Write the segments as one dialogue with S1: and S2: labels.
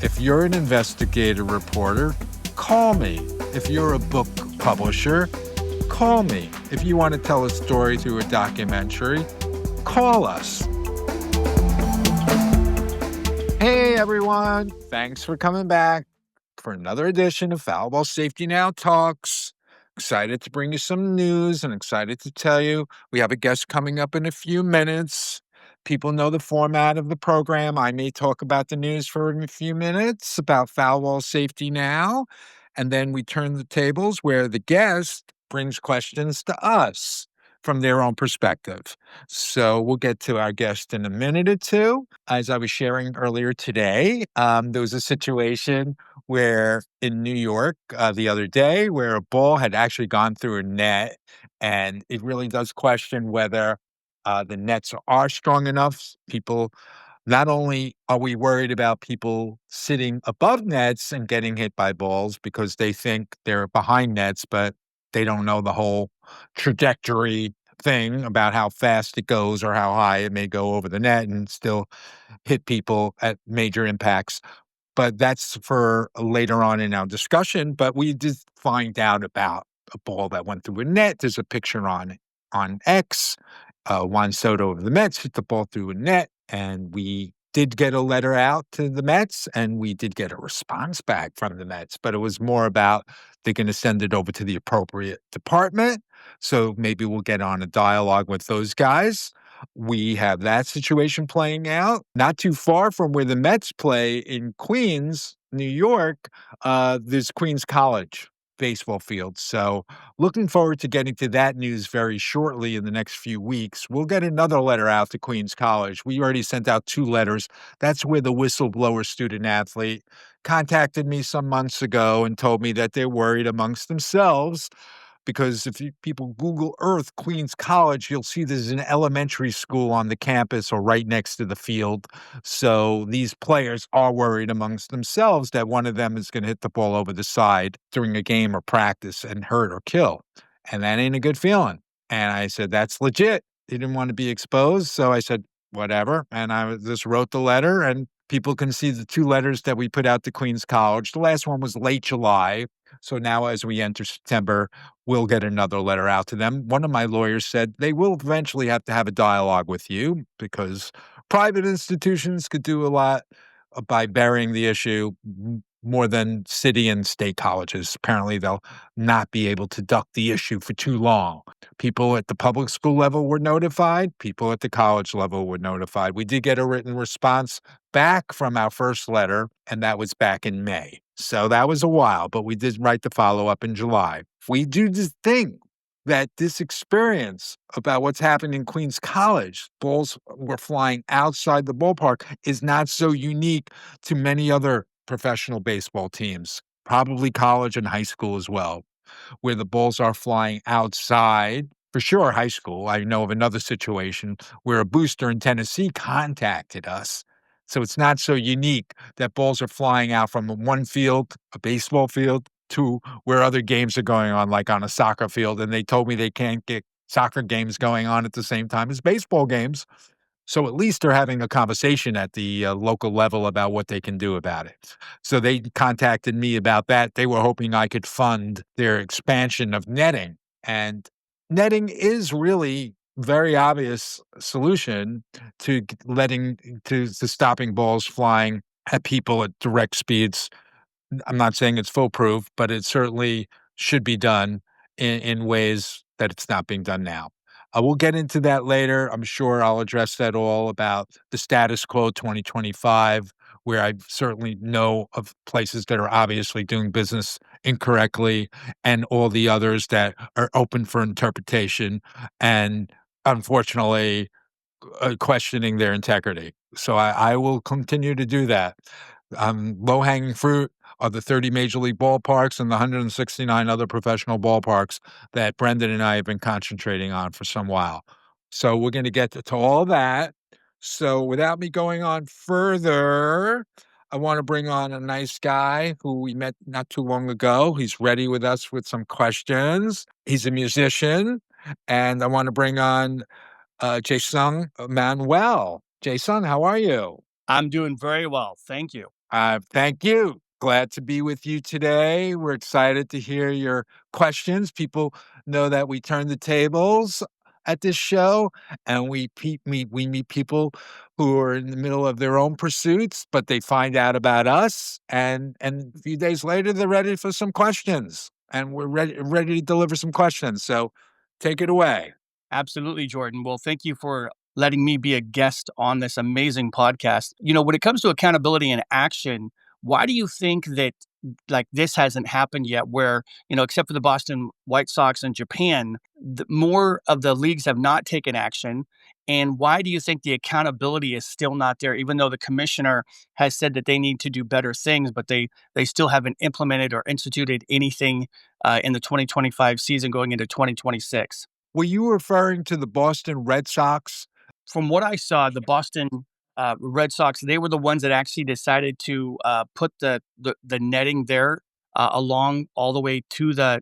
S1: If you're an investigative reporter, call me. If you're a book publisher, call me. If you want to tell a story through a documentary, call us. Hey, everyone. Thanks for coming back for another edition of Foul Ball Safety Now Talks. Excited to bring you some news and excited to tell you we have a guest coming up in a few minutes. People know the format of the program. I may talk about the news for a few minutes about Foul Ball Safety Now, and then we turn the tables where the guest brings questions to us from their own perspective. So we'll get to our guest in a minute or two. As I was sharing earlier today, there was a situation where in New York the other day where a ball had actually gone through a net, and it really does question whether the nets are strong enough. People, not only are we worried about people sitting above nets and getting hit by balls because they think they're behind nets, but they don't know the whole trajectory thing about how fast it goes or how high it may go over the net and still hit people at major impacts. But that's for later on in our discussion. But we did find out about a ball that went through a net. There's a picture on X. Juan Soto of the Mets hit the ball through a net, and we did get a letter out to the Mets, and we did get a response back from the Mets. But it was more about they're going to send it over to the appropriate department. So maybe we'll get on a dialogue with those guys. We have that situation playing out. Not too far from where the Mets play in Queens, New York, there's Queens College baseball field. So looking forward to getting to that news very shortly in the next few weeks. We'll get another letter out to Queens College. We already sent out 2 letters. That's where the whistleblower student athlete contacted me some months ago and told me that they're worried amongst themselves because if people Google Earth Queens College, you'll see there's an elementary school on the campus or right next to the field. So these players are worried amongst themselves that one of them is going to hit the ball over the side during a game or practice and hurt or kill. And that ain't a good feeling. And I said, that's legit. He didn't want to be exposed. So I said, whatever. And I just wrote the letter, and people can see the 2 letters that we put out to Queens College. The last one was late July. So now as we enter September, we'll get another letter out to them. One of my lawyers said they will eventually have to have a dialogue with you because private institutions could do a lot by burying the issue more than city and state colleges. Apparently, they'll not be able to duck the issue for too long. People at the public school level were notified. People at the college level were notified. We did get a written response back from our first letter, and that was back in May. So that was a while, but we did write the follow-up in July. We do think that this experience about what's happened in Queens College, balls were flying outside the ballpark, is not so unique to many other professional baseball teams, probably college and high school as well, where the balls are flying outside. For sure, high school. I know of another situation where a booster in Tennessee contacted us. So it's not so unique that balls are flying out from one field, a baseball field, to where other games are going on, like on a soccer field. And they told me they can't get soccer games going on at the same time as baseball games. So at least they're having a conversation at the local level about what they can do about it. So they contacted me about that. They were hoping I could fund their expansion of netting. And netting is really very obvious solution to stopping balls flying at people at direct speeds. I'm not saying it's foolproof, but it certainly should be done in ways that it's not being done now. We'll get into that later. I'm sure I'll address that all about the status quo 2025, where I certainly know of places that are obviously doing business incorrectly and all the others that are open for interpretation and unfortunately questioning their integrity. So I will continue to do that. Low-hanging fruit are the 30 major league ballparks and the 169 other professional ballparks that Brendan and I have been concentrating on for some while. So we're going to get to all that. So without me going on further, I want to bring on a nice guy who we met not too long ago. He's ready with us with some questions. He's a musician, and I want to bring on Jason Manuel. Jason, how are you?
S2: I'm doing very well. Thank you.
S1: Thank you. Glad to be with you today. We're excited to hear your questions. People know that we turn the tables at this show, and we meet people who are in the middle of their own pursuits, but they find out about us, and a few days later, they're ready for some questions, and we're ready to deliver some questions. So take it away.
S2: Absolutely, Jordan. Well, thank you for letting me be a guest on this amazing podcast. When it comes to accountability and action, why do you think that like this hasn't happened yet? Where, except for the Boston White Sox and Japan, more of the leagues have not taken action. And why do you think the accountability is still not there, even though the commissioner has said that they need to do better things, but they still haven't implemented or instituted anything in the 2025 season going into 2026?
S1: Were you referring to the Boston Red Sox?
S2: From what I saw, the Boston Red Sox, they were the ones that actually decided to put the netting there along all the way to the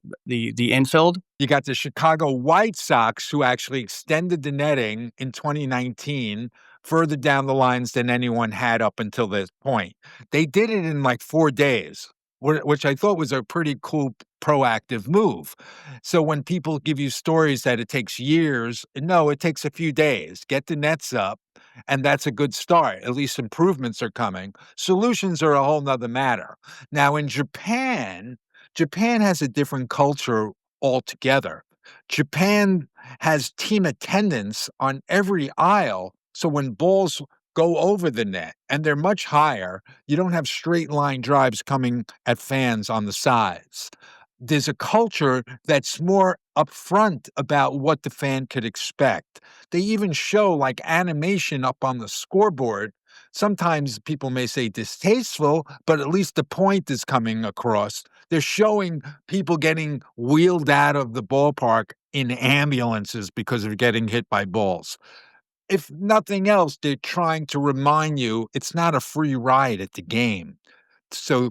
S2: infield.
S1: You got the Chicago White Sox, who actually extended the netting in 2019 further down the lines than anyone had up until this point. They did it in like 4 days, which I thought was a pretty cool proactive move. So when people give you stories that it takes years, no, it takes a few days. Get the nets up, and that's a good start. At least improvements are coming. Solutions are a whole nother matter. Now in Japan has a different culture altogether. Japan has team attendance on every aisle, so when balls go over the net and they're much higher, you don't have straight line drives coming at fans on the sides. There's a culture that's more upfront about what the fan could expect. They even show like animation up on the scoreboard. Sometimes people may say distasteful, but at least the point is coming across. They're showing people getting wheeled out of the ballpark in ambulances because of getting hit by balls. If nothing else, they're trying to remind you it's not a free ride at the game. So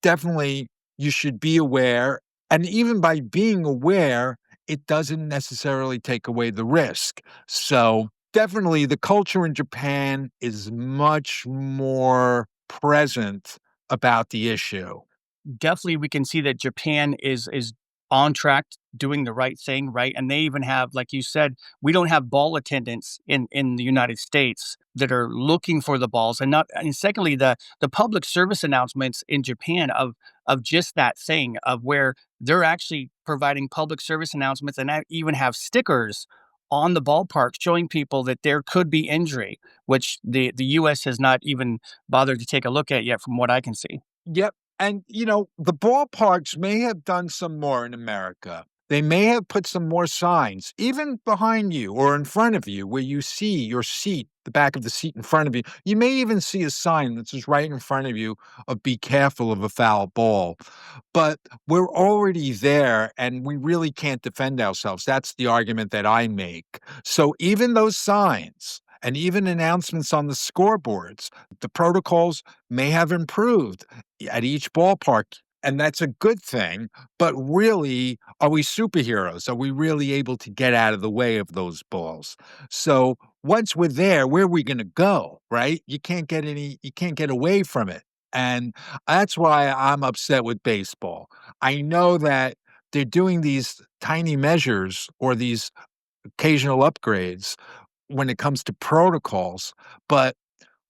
S1: definitely you should be aware. And even by being aware, it doesn't necessarily take away the risk. So definitely the culture in Japan is much more present about the issue.
S2: Definitely we can see that Japan is on track doing the right thing, right? And they even have, like you said, we don't have ball attendants in the United States that are looking for the balls. And secondly, the public service announcements in Japan of just that thing of where they're actually providing public service announcements and even have stickers on the ballpark showing people that there could be injury, which the US has not even bothered to take a look at yet from what I can see.
S1: Yep. And, the ballparks may have done some more in America. They may have put some more signs, even behind you or in front of you, where you see your seat, the back of the seat in front of you. You may even see a sign that's just right in front of you of be careful of a foul ball. But we're already there and we really can't defend ourselves. That's the argument that I make. So even those signs and even announcements on the scoreboards, the protocols may have improved at each ballpark, and that's a good thing. But really, are we superheroes? Are we really able to get out of the way of those balls? So once we're there, where are we going to go? Right? You can't get away from it. And that's why I'm upset with baseball. I know that they're doing these tiny measures or these occasional upgrades when it comes to protocols, but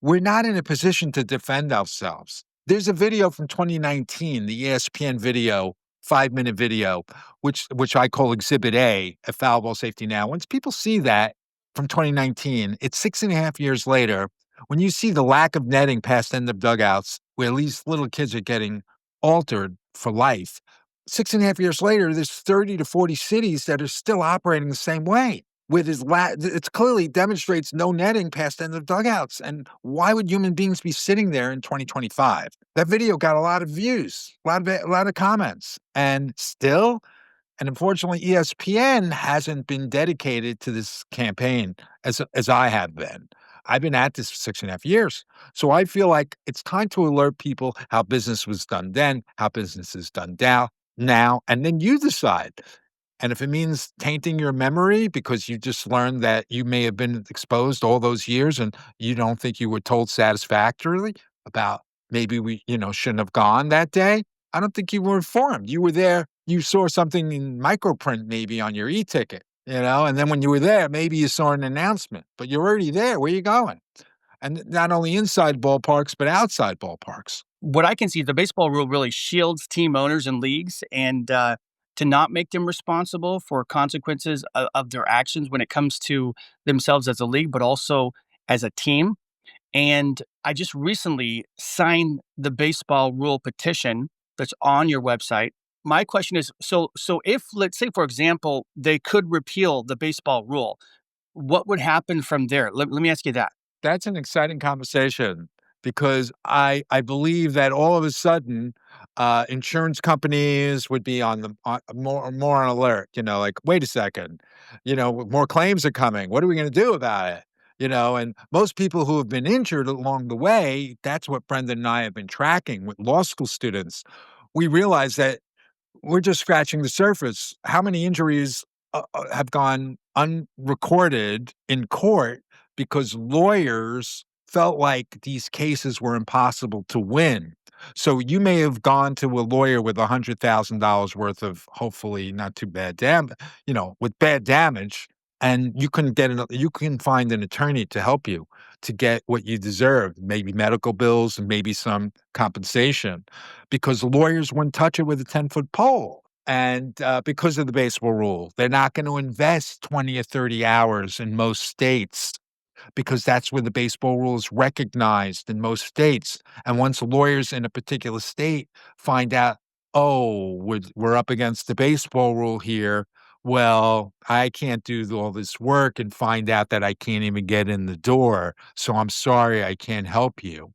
S1: we're not in a position to defend ourselves. There's a video from 2019, the ESPN video, 5-minute video, which I call Exhibit A at Foul Ball Safety Now. Once people see that from 2019, it's 6.5 years later, when you see the lack of netting past end of dugouts, where these little kids are getting altered for life. 6.5 years later, there's 30 to 40 cities that are still operating the same way with it clearly demonstrates no netting past end of dugouts. And why would human beings be sitting there in 2025? That video got a lot of views, a lot of comments, and still, and unfortunately, ESPN hasn't been dedicated to this campaign as I have been. I've been at this for 6.5 years. So I feel like it's time to alert people how business was done then, how business is done now, and then you decide. And if it means tainting your memory because you just learned that you may have been exposed all those years and you don't think you were told satisfactorily about maybe we, shouldn't have gone that day. I don't think you were informed. You were there, you saw something in microprint maybe on your e-ticket, and then when you were there, maybe you saw an announcement, but you're already there. Where you going? And not only inside ballparks, but outside ballparks.
S2: What I can see, the baseball rule really shields team owners and leagues, and to not make them responsible for consequences of their actions when it comes to themselves as a league, but also as a team. And I just recently signed the baseball rule petition that's on your website. My question is, so if, let's say, for example, they could repeal the baseball rule, what would happen from there? Let me ask you that.
S1: That's an exciting conversation because I believe that all of a sudden, insurance companies would be more on alert. Like, wait a second, more claims are coming. What are we going to do about it? And most people who have been injured along the way, that's what Brendan and I have been tracking with law school students. We realize that we're just scratching the surface. How many injuries have gone unrecorded in court because lawyers felt like these cases were impossible to win? So you may have gone to a lawyer with $100,000 worth of hopefully not too bad with bad damage, and you can find an attorney to help you to get what you deserve, maybe medical bills and maybe some compensation, because lawyers wouldn't touch it with a 10-foot pole. And because of the baseball rule, they're not going to invest 20 or 30 hours in most states because that's where the baseball rule is recognized in most states. And once lawyers in a particular state find out, oh, we're up against the baseball rule here, well, I can't do all this work and find out that I can't even get in the door. So I'm sorry, I can't help you.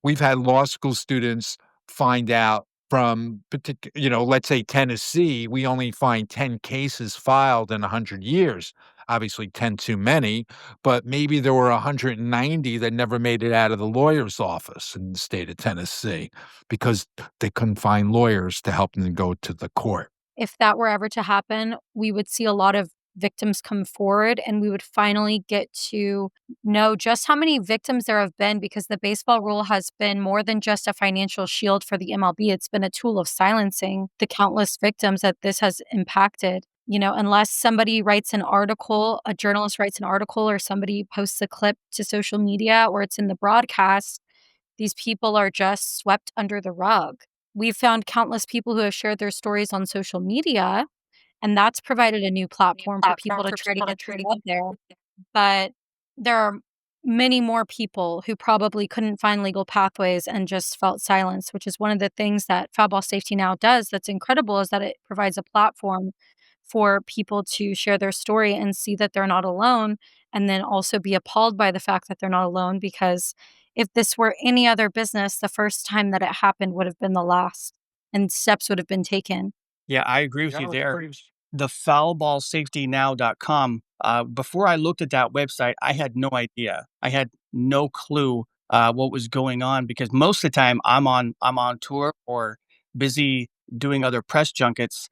S1: We've had law school students find out from let's say Tennessee, we only find 10 cases filed in 100 years. Obviously 10 too many, but maybe there were 190 that never made it out of the lawyer's office in the state of Tennessee because they couldn't find lawyers to help them go to the court.
S3: If that were ever to happen, we would see a lot of victims come forward and we would finally get to know just how many victims there have been, because the baseball rule has been more than just a financial shield for the MLB. It's been a tool of silencing the countless victims that this has impacted. Unless somebody writes an article, a journalist writes an article, or somebody posts a clip to social media, or it's in the broadcast, these people are just swept under the rug. We've found countless people who have shared their stories on social media, and that's provided a new platform for people to try to get their out there. But there are many more people who probably couldn't find legal pathways and just felt silence, which is one of the things that Foul Ball Safety Now does that's incredible, is that it provides a platform for people to share their story and see that they're not alone, and then also be appalled by the fact that they're not alone, because if this were any other business, the first time that it happened would have been the last, and steps would have been taken.
S2: Yeah, I agree with
S1: That
S2: you
S1: was
S2: there.
S1: pretty
S2: The foulballsafetynow.com, before I looked at that website, I had no idea. I had no clue what was going on, because most of the time I'm on tour or busy doing other press junkets.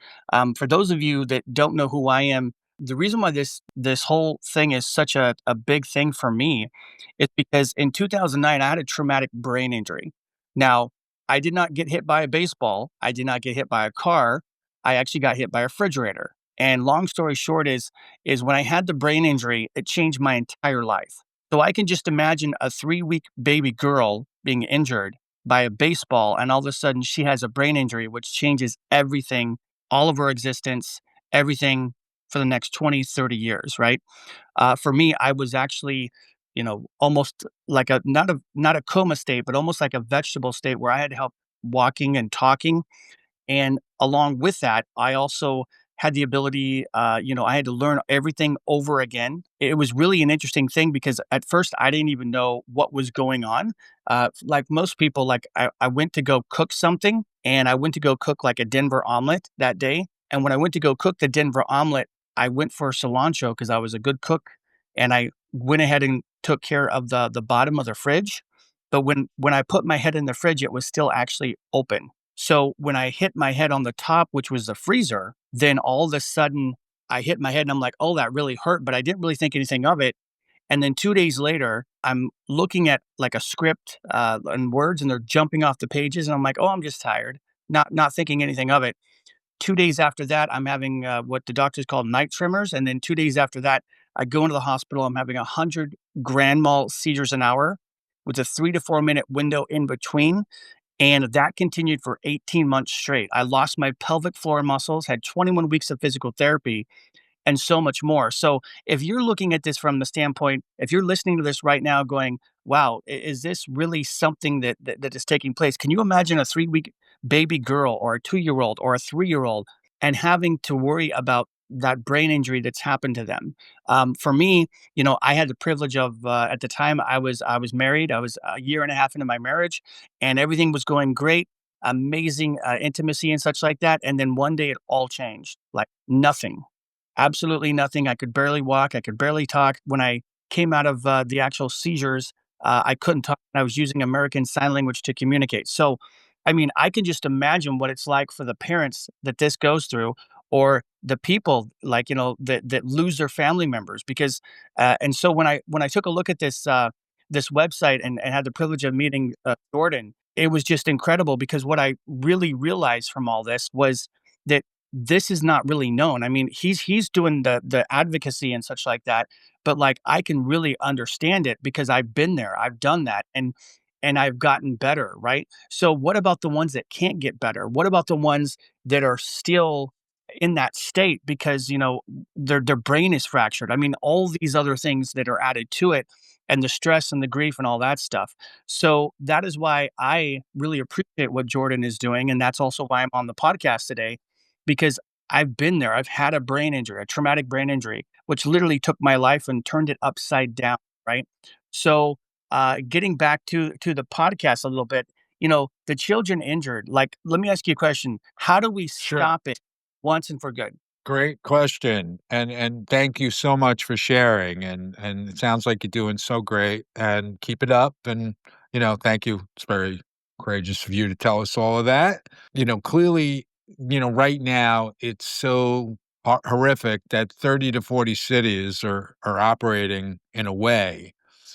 S2: For those of you that don't know who I am, the reason why this whole thing is such a big thing for me is because in 2009 I had a traumatic brain injury. Now, I did not get hit by a baseball. I did not get hit by a car. I actually got hit by a refrigerator. And long story short is when I had the brain injury, it changed my entire life. So I can just imagine a 3-week baby girl being injured by a baseball, and all of a sudden she has a brain injury, which changes everything, all of her existence, everything for the next 20, 30 years, right? For me, I was actually, almost like not a coma state, but almost like a vegetable state where I had help walking and talking. And along with that, I also had the ability, I had to learn everything over again. It was really an interesting thing because at first I didn't even know what was going on. Like most people, like I went to go cook something, and I went to go cook like a Denver omelet that day. And when I went to go cook the Denver omelet, I went for cilantro because I was a good cook, and I went ahead and took care of the bottom of the fridge. But when I put my head in the fridge, it was still actually open. So when I hit my head on the top, which was the freezer, then all of a sudden I hit my head and I'm like, oh, that really hurt, but I didn't really think anything of it. And then 2 days later, I'm looking at like a script and words, and they're jumping off the pages, and I'm like, oh, I'm just tired, not thinking anything of it. 2 days after that, I'm having what the doctors call night tremors, and then 2 days after that, I go into the hospital. I'm having 100 grand mal seizures an hour, with a 3 to 4 minute window in between, and that continued for 18 months straight. I lost my pelvic floor muscles, had 21 weeks of physical therapy, and so much more. So if you're looking at this from the standpoint, if you're listening to this right now going, wow, is this really something that is taking place? Can you imagine a 3 week baby girl or a 2 year old or a 3 year old and having to worry about that brain injury that's happened to them? For me, I had the privilege of at the time I was married. I was a year and a half into my marriage, and everything was going great, amazing intimacy and such like that. And then one day it all changed, like nothing. Absolutely nothing. I could barely walk. I could barely talk. When I came out of the actual seizures, I couldn't talk. I was using American Sign Language to communicate. So, I mean, I can just imagine what it's like for the parents that this goes through, or the people like that lose their family members. Because, and so when I took a look at this website and had the privilege of meeting Jordan, it was just incredible because what I really realized from all this was that this is not really known. I mean, he's doing the advocacy and such like that, but like I can really understand it because I've been there. I've done that and I've gotten better, right? So what about the ones that can't get better? What about the ones that are still in that state because, their brain is fractured? I mean, all these other things that are added to it and the stress and the grief and all that stuff. So that is why I really appreciate what Jordan is doing, and that's also why I'm on the podcast today because I've been there. I've had a brain injury, a traumatic brain injury, which literally took my life and turned it upside down. Right. So, getting back to the podcast a little bit, the children injured. Like, let me ask you a question: how do we
S1: Sure.
S2: stop it once and for good?
S1: Great question, and thank you so much for sharing, and it sounds like you're doing so great, and keep it up, and, thank you. It's very courageous of you to tell us all of that. Clearly, right now, it's so horrific that 30 to 40 cities are operating in a way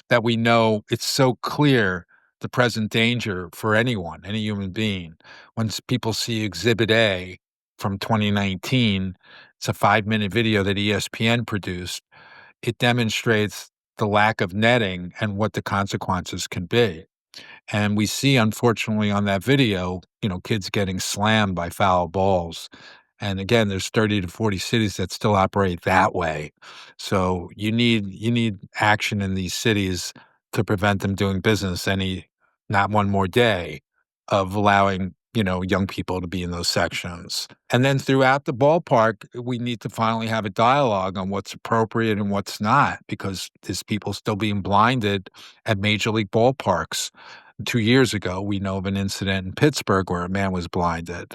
S1: that we know it's so clear the present danger for anyone, any human being. Once people see Exhibit A from 2019, it's a 5-minute video that ESPN produced. It demonstrates the lack of netting and what the consequences can be. And we see, unfortunately, on that video, kids getting slammed by foul balls. And again, there's 30 to 40 cities that still operate that way. So you need action in these cities to prevent them doing business not one more day of allowing, young people to be in those sections. And then throughout the ballpark, we need to finally have a dialogue on what's appropriate and what's not, because there's people still being blinded at major league ballparks. 2 years ago, we know of an incident in Pittsburgh where a man was blinded.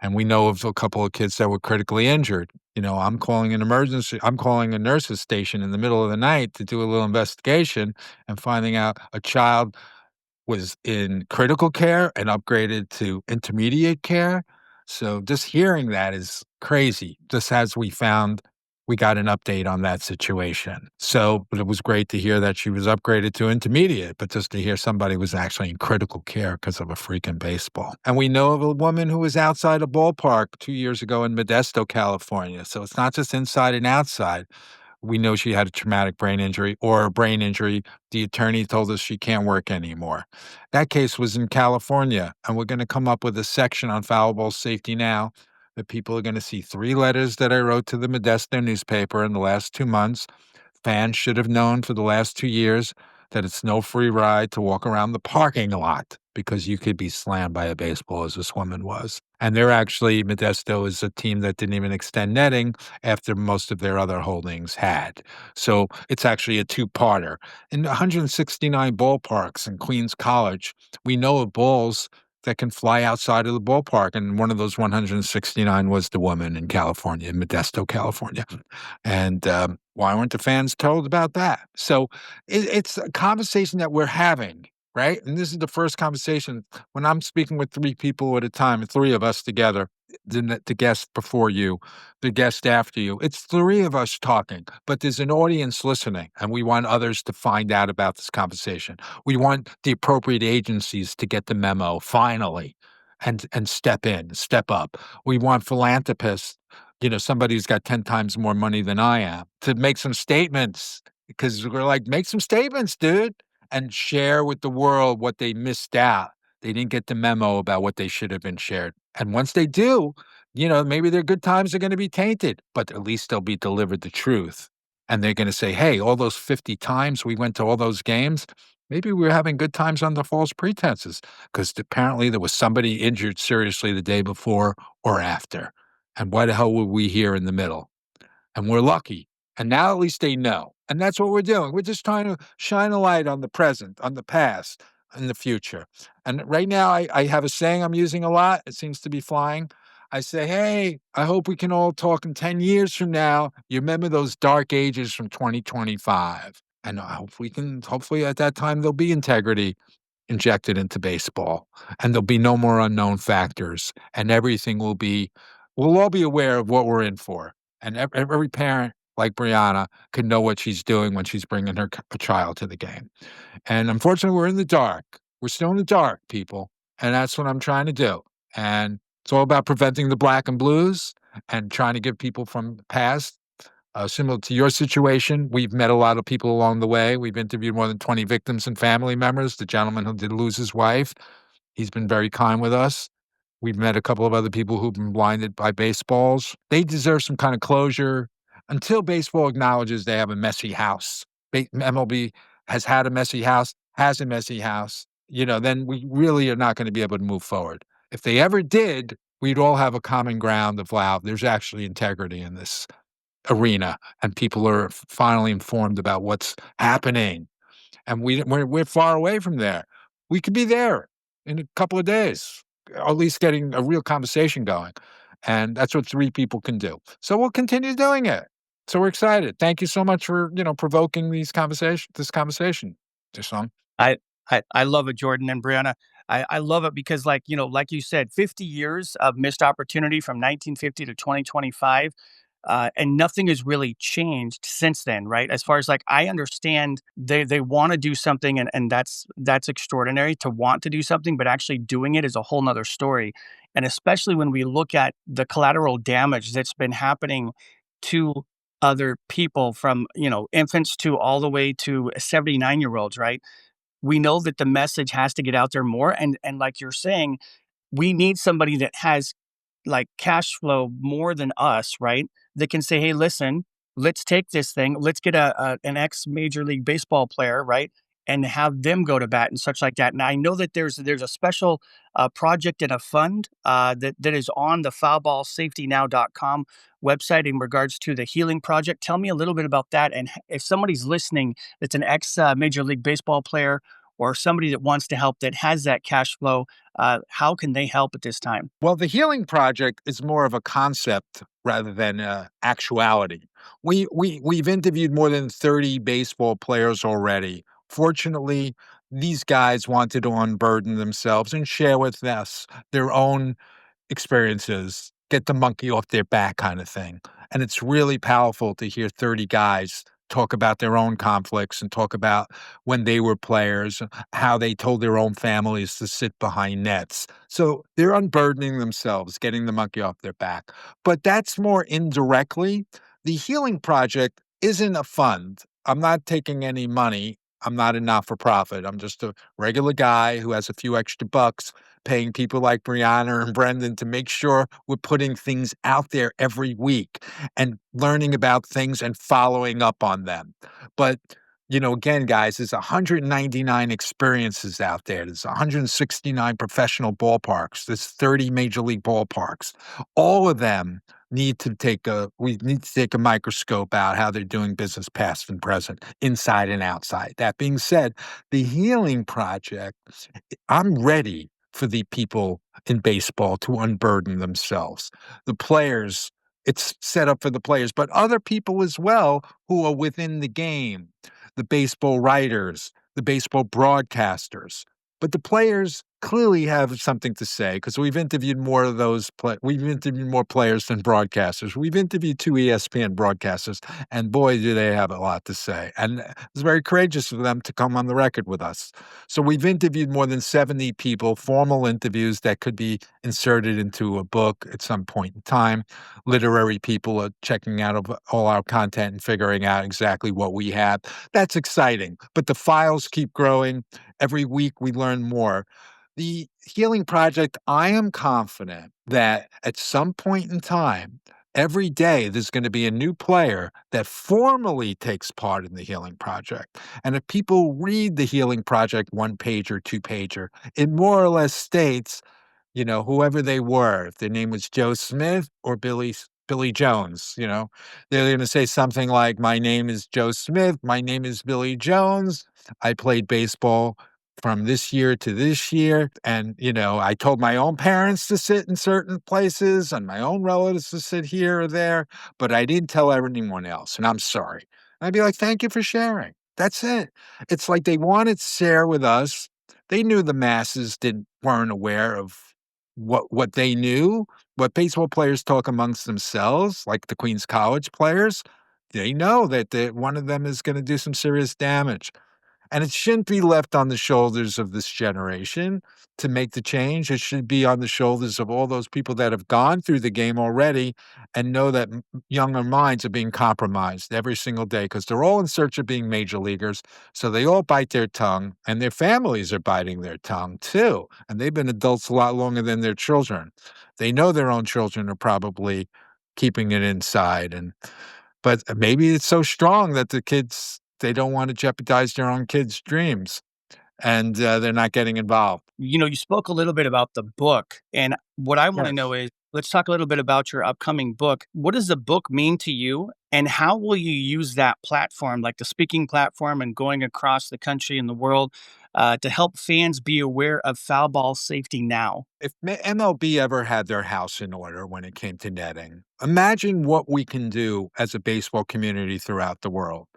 S1: And we know of a couple of kids that were critically injured. I'm calling a nurse's station in the middle of the night to do a little investigation and finding out a child was in critical care and upgraded to intermediate care. So just hearing that is crazy. Just as we got an update on that situation. So, but it was great to hear that she was upgraded to intermediate, but just to hear somebody was actually in critical care because of a freaking baseball. And we know of a woman who was outside a ballpark 2 years ago in Modesto, California. So it's not just inside and outside. We know she had a traumatic brain injury or a brain injury. The attorney told us she can't work anymore. That case was in California, and we're going to come up with a section on foul ball safety now that people are going to see 3 letters that I wrote to the Modesto newspaper in the last 2 months. Fans should have known for the last 2 years that it's no free ride to walk around the parking lot because you could be slammed by a baseball as this woman was. And Modesto is a team that didn't even extend netting after most of their other holdings had. So it's actually a two-parter. In 169 ballparks in Queens College, we know of balls that can fly outside of the ballpark, and one of those 169 was the woman in California, in Modesto, California. And why weren't the fans told about that? So it's a conversation that we're having, right? And this is the first conversation when I'm speaking with 3 people at a time, 3 of us together. the guest before you, the guest after you. It's three of us talking, but there's an audience listening, and we want others to find out about this conversation. We want the appropriate agencies to get the memo finally and step in, step up. We want philanthropists, somebody who's got 10 times more money than I am, to make some statements because we're like, make some statements, dude, and share with the world what they missed out. They didn't get the memo about what they should have been shared. And once they do, maybe their good times are going to be tainted, but at least they'll be delivered the truth. And they're going to say, hey, all those 50 times we went to all those games, maybe we were having good times under false pretenses because apparently there was somebody injured seriously the day before or after. And why the hell were we here in the middle? And we're lucky. And now at least they know. And that's what we're doing. We're just trying to shine a light on the present, on the past, and the future. And right now, I have a saying I'm using a lot. It seems to be flying. I say, hey, I hope we can all talk in 10 years from now. You remember those dark ages from 2025. And I hope we can, hopefully at that time, there'll be integrity injected into baseball and there'll be no more unknown factors and everything we'll all be aware of what we're in for. And every parent like Brianna can know what she's doing when she's bringing her child to the game. And unfortunately, we're in the dark. We're still in the dark, people. And that's what I'm trying to do. And it's all about preventing the black and blues and trying to give people from the past, similar to your situation. We've met a lot of people along the way. We've interviewed more than 20 victims and family members. The gentleman who did lose his wife, he's been very kind with us. We've met a couple of other people who've been blinded by baseballs. They deserve some kind of closure until baseball acknowledges they have a messy house. MLB has had a messy house, has a messy house. Then we really are not going to be able to move forward. If they ever did, we'd all have a common ground of, wow, there's actually integrity in this arena, and people are finally informed about what's happening. And we're far away from there. We could be there in a couple of days, at least getting a real conversation going. And that's what three people can do. So we'll continue doing it. So we're excited. Thank you so much for, provoking this conversation, Jason.
S2: I love it, Jordan and Brianna. I love it because, like you said, 50 years of missed opportunity from 1950 to 2025. And nothing has really changed since then, right? As far as I understand they want to do something, and that's extraordinary to want to do something, but actually doing it is a whole nother story. And especially when we look at the collateral damage that's been happening to other people from, infants to all the way to 79-year-olds, right? We know that the message has to get out there more. And like you're saying, we need somebody that has cash flow more than us, right? That can say, hey, listen, let's take this thing, let's get an ex Major League Baseball player, right? And have them go to bat and such like that. And I know that there's a special project and a fund that is on the foulballsafetynow.com website in regards to the healing project. Tell me a little bit about that. And if somebody's listening that's an ex Major League Baseball player or somebody that wants to help that has that cash flow, how can they help at this time?
S1: Well, the Healing Project is more of a concept rather than actuality. We've interviewed more than 30 baseball players already. Fortunately, these guys wanted to unburden themselves and share with us their own experiences, get the monkey off their back kind of thing. And it's really powerful to hear 30 guys talk about their own conflicts and talk about when they were players, how they told their own families to sit behind nets. So they're unburdening themselves, getting the monkey off their back. But that's more indirectly. The Healing Project isn't a fund. I'm not taking any money. I'm not a not-for-profit. I'm just a regular guy who has a few extra bucks paying people like Brianna and Brendan to make sure we're putting things out there every week and learning about things and following up on them. But, again, guys, there's 199 experiences out there. There's 169 professional ballparks. There's 30 major league ballparks. All of them we need to take a microscope out how they're doing business past and present, inside and outside. That being said, the Healing Project, I'm ready for the people in baseball to unburden themselves. The players, it's set up for the players, but other people as well who are within the game, the baseball writers, the baseball broadcasters. But the players clearly have something to say because we've interviewed more of those. We've interviewed more players than broadcasters. We've interviewed 2 ESPN broadcasters, and boy, do they have a lot to say. And it's very courageous of them to come on the record with us. So we've interviewed more than 70 people, formal interviews that could be inserted into a book at some point in time. Literary people are checking out of all our content and figuring out exactly what we have. That's exciting. But the files keep growing. Every week we learn more. The Healing Project, I am confident that at some point in time, every day there's going to be a new player that formally takes part in the Healing Project. And if people read the Healing Project 1-pager, 2-pager, it more or less states, whoever they were, if their name was Joe Smith or Billy Jones, they're going to say something like, my name is Joe Smith. My name is Billy Jones. I played baseball from this year to this year. And, I told my own parents to sit in certain places and my own relatives to sit here or there, but I didn't tell anyone else. And I'm sorry. And I'd be like, thank you for sharing. That's it. It's like they wanted to share with us. They knew the masses weren't aware of what they knew, what baseball players talk amongst themselves, like the Queens College players. They know that one of them is going to do some serious damage. And it shouldn't be left on the shoulders of this generation to make the change. It should be on the shoulders of all those people that have gone through the game already and know that younger minds are being compromised every single day because they're all in search of being major leaguers. So they all bite their tongue, and their families are biting their tongue too. And they've been adults a lot longer than their children. They know their own children are probably keeping it inside. But maybe it's so strong that the kids, they don't want to jeopardize their own kids' dreams, and they're not getting involved.
S2: You spoke a little bit about the book, and what I want to know
S1: Yes.
S2: is, let's talk a little bit about your upcoming book. What does the book mean to you, and how will you use that platform, like the speaking platform and going across the country and the world, to help fans be aware of foul ball safety now?
S1: If MLB ever had their house in order when it came to netting, imagine what we can do as a baseball community throughout the world.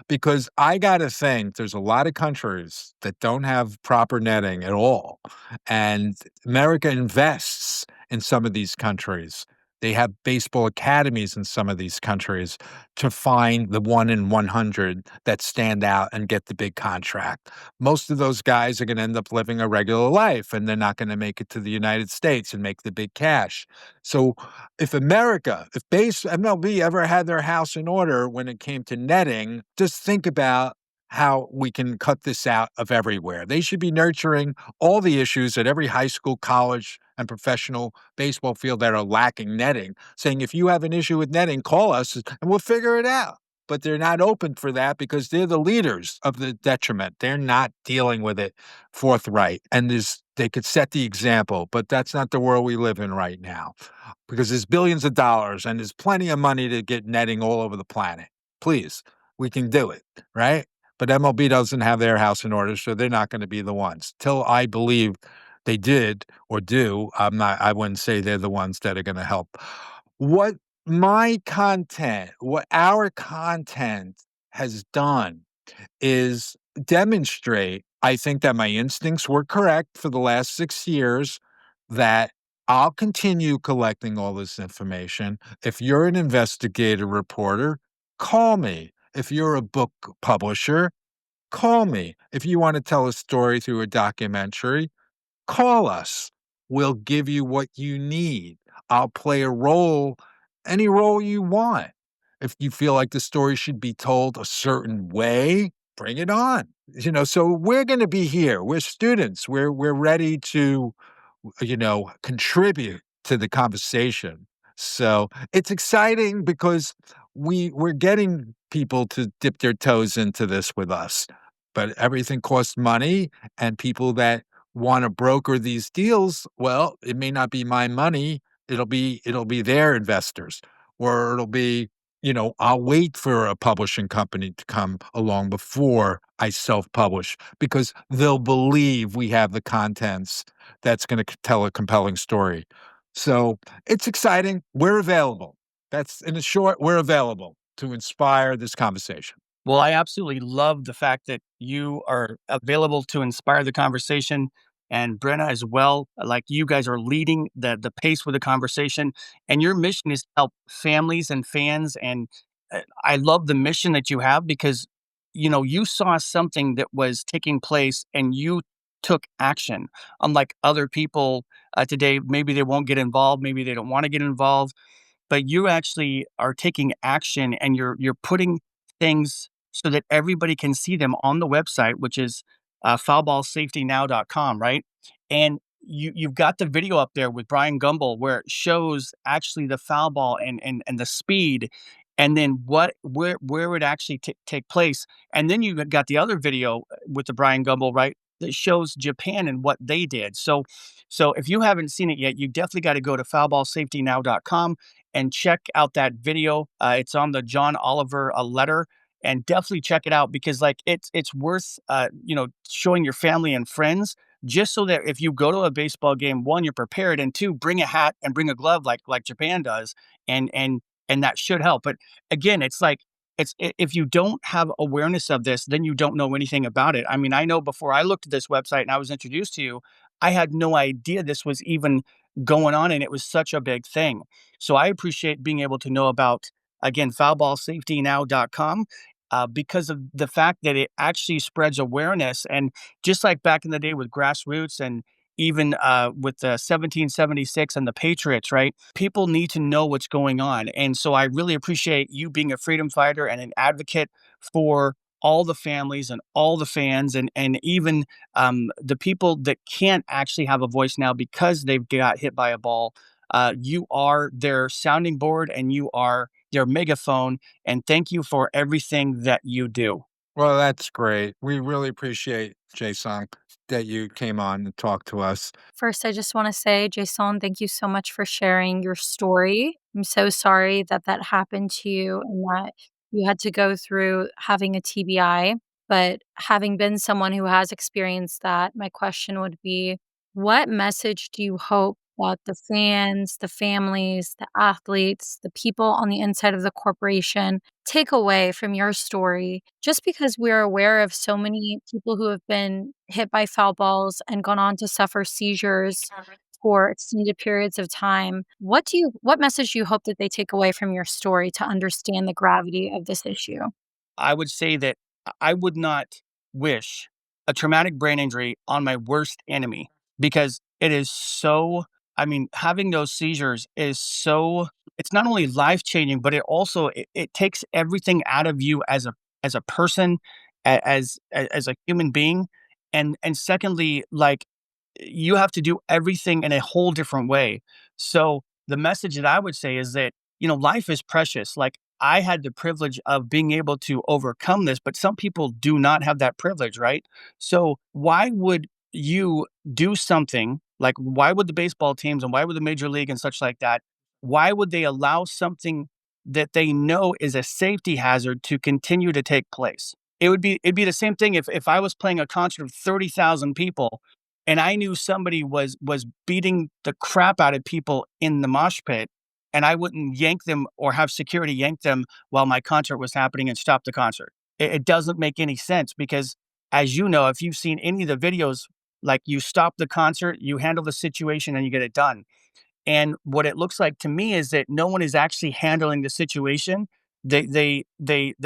S1: Because I got to think there's a lot of countries that don't have proper netting at all. And America invests in some of these countries. They have baseball academies in some of these countries to find the 1 in 100 that stand out and get the big contract. Most of those guys are going to end up living a regular life, and they're not going to make it to the United States and make the big cash. So if MLB ever had their house in order when it came to netting, just think about how we can cut this out of everywhere. They should be nurturing all the issues at every high school, college, and professional baseball field that are lacking netting, saying, if you have an issue with netting, call us and we'll figure it out. But they're not open for that because they're the leaders of the detriment. They're not dealing with it forthright. And they could set the example, but that's not the world we live in right now because there's billions of dollars and there's plenty of money to get netting all over the planet. Please, we can do it, right? But MLB doesn't have their house in order, so they're not going to be the ones. Till I believe they did or do, I wouldn't say they're the ones that are going to help. What what our content has done is demonstrate, I think, that my instincts were correct for the last 6 years, that I'll continue collecting all this information. If you're an investigative reporter, call me. If you're a book publisher, call me. If you want to tell a story through a documentary, call us. We'll give you what you need. I'll play a role, any role you want. If you feel like the story should be told a certain way, bring it on. So we're going to be here. We're students. We're ready to, contribute to the conversation. So it's exciting because we're getting people to dip their toes into this with us. But everything costs money, and people that want to broker these deals, well, it may not be my money. It'll be their investors, or it'll be, I'll wait for a publishing company to come along before I self-publish because they'll believe we have the contents that's going to tell a compelling story. So it's exciting. We're available. That's in a short, we're available to inspire this conversation.
S2: Well, I absolutely love the fact that you are available to inspire the conversation. and Brenna as well. Like, you guys are leading the pace with the conversation, and your mission is to help families and fans. And I love the mission that you have because you saw something that was taking place and you took action. Unlike other people today, maybe they won't get involved, maybe they don't want to get involved, but you actually are taking action and you're putting things so that everybody can see them on the website, which is foulballsafetynow.com, right? And you've got the video up there with Brian Gumble where it shows actually the foul ball and the speed, and then where it actually take place. And then you got the other video with the Brian Gumble, right, that shows Japan and what they did. So if you haven't seen it yet, you definitely got to go to foulballsafetynow.com and check out that video. It's on the John Oliver letter, and definitely check it out because like it's worth showing your family and friends, just so that if you go to a baseball game, one, you're prepared, and two, bring a hat and bring a glove like Japan does, and that should help. But again, it's like if you don't have awareness of this, then you don't know anything about it. I mean, I know before I looked at this website and I was introduced to you, I had no idea this was even going on, and it was such a big thing. So I appreciate being able to know about, again, foulballsafetynow.com, because of the fact that it actually spreads awareness. And just like back in the day with grassroots and even with the 1776 and the Patriots, right? People need to know what's going on. And so I really appreciate you being a freedom fighter and an advocate for all the families and all the fans, and even the people that can't actually have a voice now because they've got hit by a ball. You are their sounding board and you are their megaphone. And thank you for everything that you do.
S1: Well, that's great. We really appreciate, Jason, that you came on to talk to us.
S3: First, I just want to say, Jason, thank you so much for sharing your story. I'm so sorry that that happened to you and that you had to go through having a TBI. But having been someone who has experienced that, my question would be, what message do you hope that the fans, the families, the athletes, the people on the inside of the corporation take away from your story? Just because we're aware of so many people who have been hit by foul balls and gone on to suffer seizures for extended periods of time, what message do you hope that they take away from your story to understand the gravity of this issue?
S2: I would say that I would not wish a traumatic brain injury on my worst enemy because it is so, I mean, having those seizures is so, it's not only life changing, but it takes everything out of you as a person, as a human being. And secondly, like, you have to do everything in a whole different way. So the message that I would say is that, life is precious. Like, I had the privilege of being able to overcome this, but some people do not have that privilege, right? So why would you do something like, why would the baseball teams and why would the major league and such like that? Why would they allow something that they know is a safety hazard to continue to take place? It'd be the same thing if I was playing a concert of 30,000 people and I knew somebody was beating the crap out of people in the mosh pit, and I wouldn't yank them or have security yank them while my concert was happening and stop the concert. It doesn't make any sense because, as you know, if you've seen any of the videos, like, you stop the concert, you handle the situation, and you get it done. And what it looks like to me is that no one is actually handling the situation. They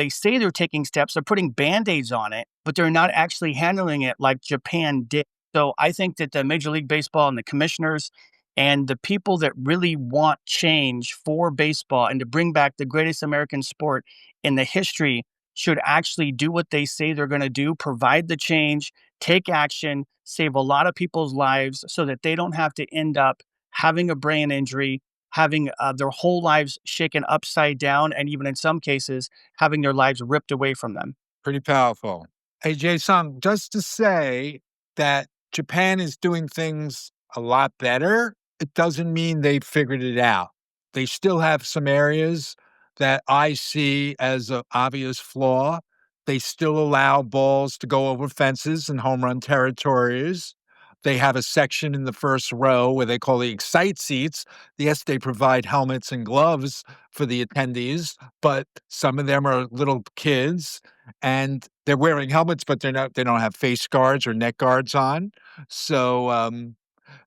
S2: say they're taking steps, they're putting band-aids on it, but they're not actually handling it like Japan did. So I think that the Major League Baseball and the commissioners and the people that really want change for baseball and to bring back the greatest American sport in the history should actually do what they say they're going to do, provide the change, take action, save a lot of people's lives so that they don't have to end up having a brain injury, having their whole lives shaken upside down, and even in some cases, having their lives ripped away from them.
S1: Pretty powerful. Hey, Jason, just to say that Japan is doing things a lot better, it doesn't mean they figured it out. They still have some areas that I see as an obvious flaw. They still allow balls to go over fences in home run territories. They have a section in the first row where they call the excite seats. Yes, they provide helmets and gloves for the attendees, but some of them are little kids and they're wearing helmets, but they don't have face guards or neck guards on. So,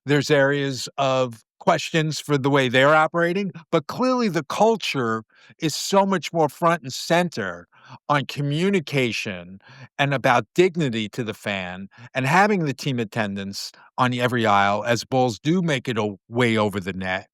S1: there's areas of questions for the way they're operating, but clearly the culture is so much more front and center on communication and about dignity to the fan and having the team attendance on every aisle as balls do make it way over the net.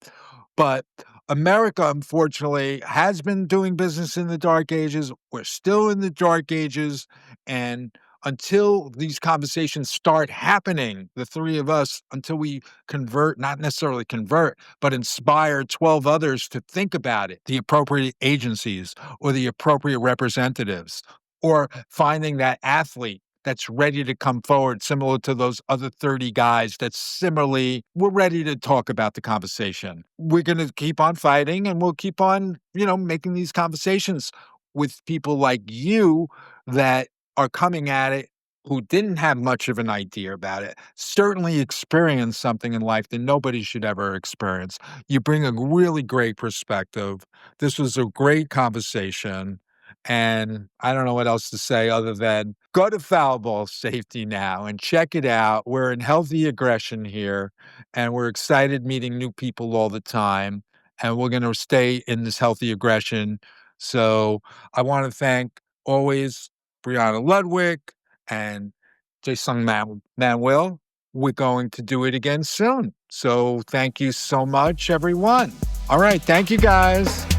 S1: But America, unfortunately, has been doing business in the dark ages. We're still in the dark ages. And until these conversations start happening, the three of us, until we convert, not necessarily convert, but inspire 12 others to think about it, the appropriate agencies or the appropriate representatives, or finding that athlete that's ready to come forward, similar to those other 30 guys that similarly were ready to talk about the conversation. We're going to keep on fighting and we'll keep on, making these conversations with people like you that are coming at it who didn't have much of an idea about it, certainly experienced something in life that nobody should ever experience. You bring a really great perspective. This was a great conversation. And I don't know what else to say other than go to Foul Ball Safety now and check it out. We're in healthy aggression here, and we're excited meeting new people all the time. And we're going to stay in this healthy aggression. So I want to thank always Brianna Ludwig and Jason Manuel. We're going to do it again soon. So thank you so much, everyone. All right. Thank you, guys.